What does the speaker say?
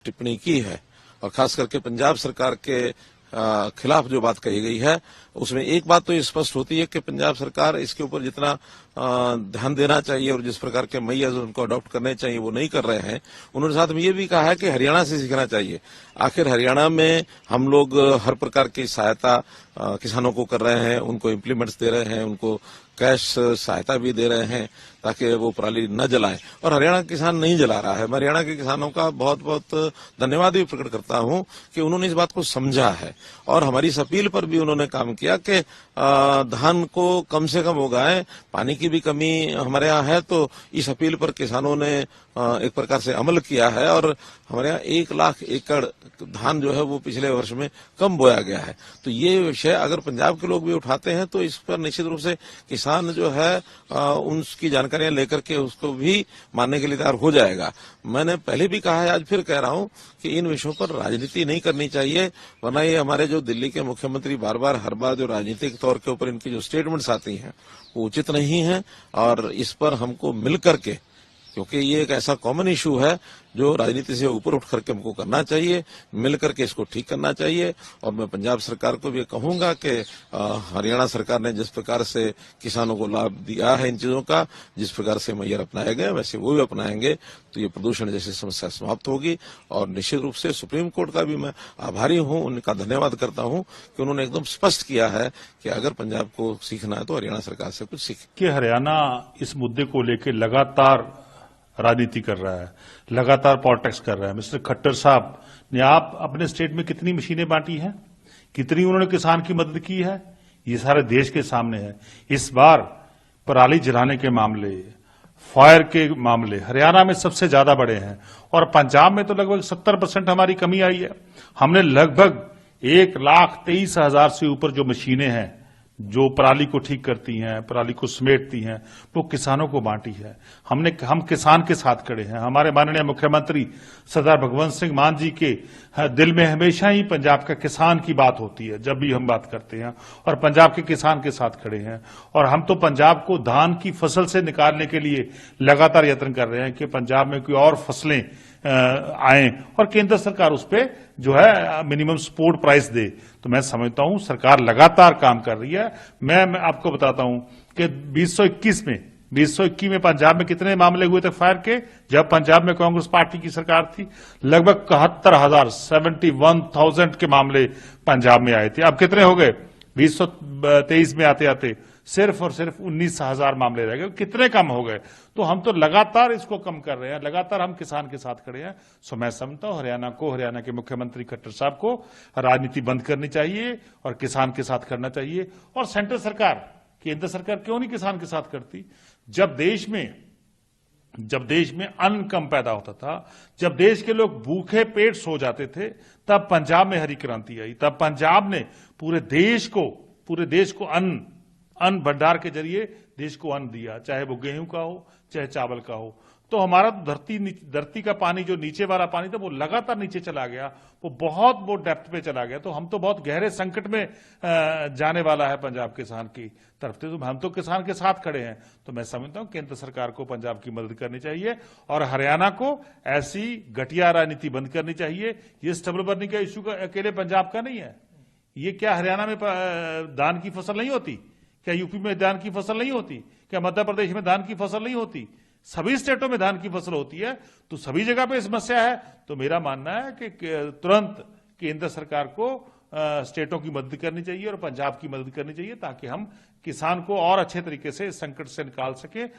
टिप्पणी की है और खास करके पंजाब सरकार के खिलाफ जो बात कही गई है उसमें एक बात तो स्पष्ट होती है कि पंजाब सरकार इसके ऊपर जितना ध्यान देना चाहिए और जिस प्रकार के मैयर्स उनको अडॉप्ट करने चाहिए वो नहीं कर रहे हैं। उन्होंने साथ में ये भी कहा है कि हरियाणा से सीखना चाहिए। आखिर हरियाणा में हम लोग हर प्रकार की सहायता किसानों को कर रहे हैं, उनको इम्प्लीमेंट्स दे रहे हैं, उनको कैश सहायता भी दे रहे हैं ताकि वो पराली न जलाएं और हरियाणा किसान नहीं जला रहा है। मैं हरियाणा के किसानों का बहुत बहुत धन्यवाद भी प्रकट करता हूं कि उन्होंने इस बात को समझा है और हमारी इस अपील पर भी उन्होंने काम किया कि धान को कम से कम उगाएं। पानी की भी कमी हमारे यहाँ है तो इस अपील पर किसानों ने एक प्रकार से अमल किया है और हमारे यहाँ 1 लाख एकड़ धान जो है वो पिछले वर्ष में कम बोया गया है। तो ये विषय अगर पंजाब के लोग भी उठाते हैं तो इस पर निश्चित रूप से किसान जो है उनकी जानकारियां लेकर के उसको भी मानने के लिए तैयार हो जाएगा। मैंने पहले भी कहा है, आज फिर कह रहा हूं कि इन विषयों पर राजनीति नहीं करनी चाहिए, वरना ये हमारे जो दिल्ली के मुख्यमंत्री बार बार हर बार जो राजनीतिक तौर के ऊपर इनकी जो स्टेटमेंट्स आती हैं वो उचित नहीं है और इस पर हमको मिल करके, क्योंकि ये एक ऐसा कॉमन इशू है जो राजनीति से ऊपर उठ करके हमको करना चाहिए, मिलकर के इसको ठीक करना चाहिए। और मैं पंजाब सरकार को भी कहूंगा कि हरियाणा सरकार ने जिस प्रकार से किसानों को लाभ दिया है इन चीजों का, जिस प्रकार से मैयर अपनाए गए वैसे वो भी अपनाएंगे तो ये प्रदूषण जैसी समस्या समाप्त होगी। और निश्चित रूप से सुप्रीम कोर्ट का भी मैं आभारी हूं, उनका धन्यवाद करता हूं कि उन्होंने एकदम स्पष्ट किया है कि अगर पंजाब को सीखना है तो हरियाणा सरकार से कुछ सीखे। कि हरियाणा इस मुद्दे को लेकर लगातार राजनीति कर रहा है, लगातार पॉलिटिक्स कर रहा है। मिस्टर खट्टर साहब ने आप अपने स्टेट में कितनी मशीनें बांटी हैं, कितनी उन्होंने किसान की मदद की है, ये सारे देश के सामने है। इस बार पराली जलाने के मामले, फायर के मामले हरियाणा में सबसे ज्यादा बड़े हैं और पंजाब में तो लगभग 70% हमारी कमी आई है। हमने लगभग 1,23,000 से ऊपर जो मशीनें हैं जो पराली को ठीक करती हैं, पराली को समेटती हैं, वो किसानों को बांटी है। हम किसान के साथ खड़े हैं। हमारे माननीय मुख्यमंत्री सरदार भगवंत सिंह मान जी के दिल में हमेशा ही पंजाब का किसान की बात होती है जब भी हम बात करते हैं और पंजाब के किसान के साथ खड़े हैं। और हम तो पंजाब को धान की फसल से निकालने के लिए लगातार यत्न कर रहे हैं कि पंजाब में कोई और फसलें आए और केंद्र सरकार उस पर जो है मिनिमम सपोर्ट प्राइस दे। तो मैं समझता हूं सरकार लगातार काम कर रही है। मैं आपको बताता हूं कि 2021 में पंजाब में कितने मामले हुए थे फायर के, जब पंजाब में कांग्रेस पार्टी की सरकार थी, लगभग 71,000 के मामले पंजाब में आए थे। अब कितने हो गए 2023 में आते आते सिर्फ और सिर्फ 19,000 मामले रह गए। कितने कम हो गए। तो हम तो लगातार इसको कम कर रहे हैं, लगातार हम किसान के साथ खड़े हैं। सो मैं समझता हूं हरियाणा के मुख्यमंत्री खट्टर साहब को राजनीति बंद करनी चाहिए और किसान के साथ करना चाहिए। और सेंट्रल सरकार, केंद्र सरकार क्यों नहीं किसान के साथ करती? जब देश में अन्न कम पैदा होता था, जब देश के लोग भूखे पेट सो जाते थे, तब पंजाब में हरी क्रांति आई। तब पंजाब ने पूरे देश को अन्न भंडार के जरिए देश को अन्न दिया, चाहे वो गेहूं का हो चाहे चावल का हो। तो हमारा धरती का पानी, जो नीचे वाला पानी था, वो लगातार नीचे चला गया, वो बहुत डेप्थ पे चला गया। तो हम तो बहुत गहरे संकट में जाने वाला है पंजाब किसान की तरफ से। तो हम तो किसान के साथ खड़े हैं। तो मैं समझता हूं केंद्र सरकार को पंजाब की मदद करनी चाहिए और हरियाणा को ऐसी घटिया राजनीति बंद करनी चाहिए। ये स्टबल बर्निंग का इश्यू अकेले पंजाब का नहीं है। ये क्या हरियाणा में धान की फसल नहीं होती? क्या यूपी में धान की फसल नहीं होती? क्या मध्य प्रदेश में धान की फसल नहीं होती? सभी स्टेटों में धान की फसल होती है। तो सभी जगह पे समस्या है। तो मेरा मानना है कि तुरंत केंद्र सरकार को स्टेटों की मदद करनी चाहिए और पंजाब की मदद करनी चाहिए ताकि हम किसान को और अच्छे तरीके से इस संकट से निकाल सके।